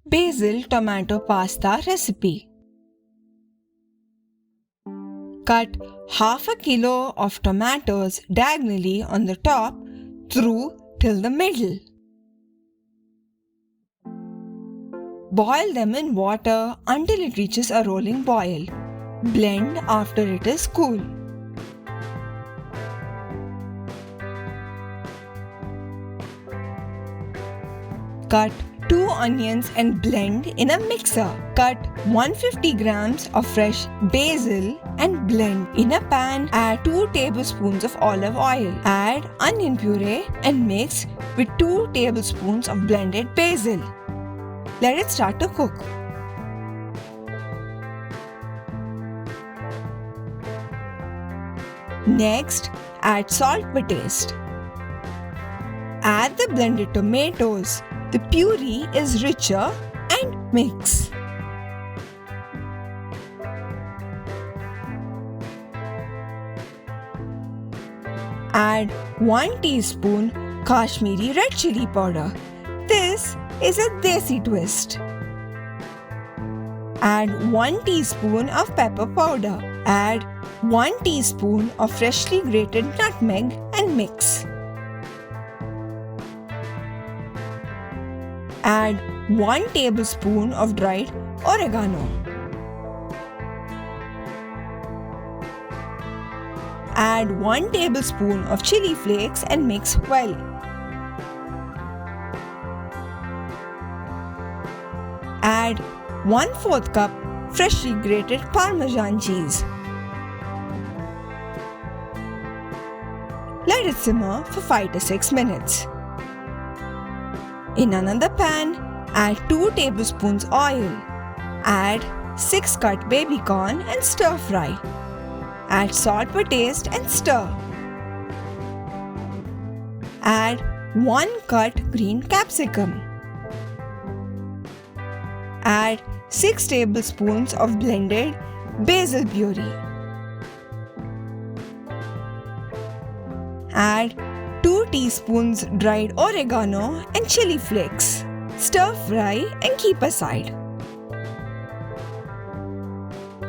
Basil tomato pasta recipe. Cut half a kilo of tomatoes diagonally on the top through till the middle. Boil them in water until it reaches a rolling boil. Blend after it is cool. Cut 2 onions and blend in a mixer. Cut 150 grams of fresh basil and blend in a pan. Add 2 tablespoons of olive oil. Add onion puree and mix with 2 tablespoons of blended basil. Let it start to cook. Next, add salt per taste. Add the blended tomatoes. The puree is richer and mix. Add 1 teaspoon Kashmiri red chili powder. This is a desi twist. Add 1 teaspoon of pepper powder. Add 1 teaspoon of freshly grated nutmeg and mix. Add 1 tablespoon of dried oregano. Add 1 tablespoon of chili flakes and mix well. Add 1/4 cup freshly grated Parmesan cheese. Let it simmer for 5 to 6 minutes. In another pan, add 2 tablespoons oil. Add 6 cut baby corn and stir fry. Add salt per taste and stir. Add 1 cut green capsicum. Add 6 tablespoons of blended basil puree. Add 2 teaspoons dried oregano and chili flakes. Stir fry and keep aside.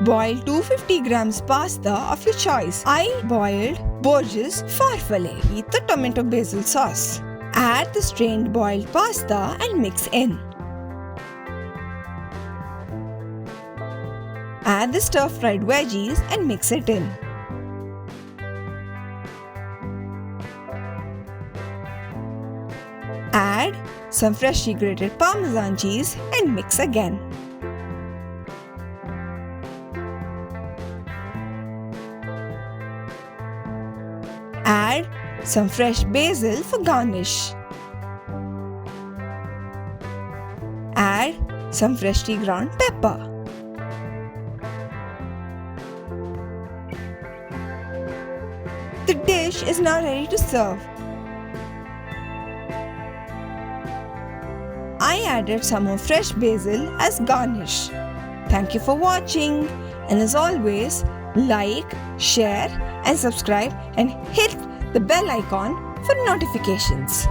Boil 250 grams pasta of your choice. I boiled Borges farfalle. Heat the tomato basil sauce. Add the strained boiled pasta and mix in. Add the stir-fried veggies and mix it in. Add some freshly grated Parmesan cheese and mix again. Add some fresh basil for garnish. Add some freshly ground pepper. The dish is now ready to serve. I added some more fresh basil as garnish. Thank you for watching, and as always, like, share and subscribe and hit the bell icon for notifications.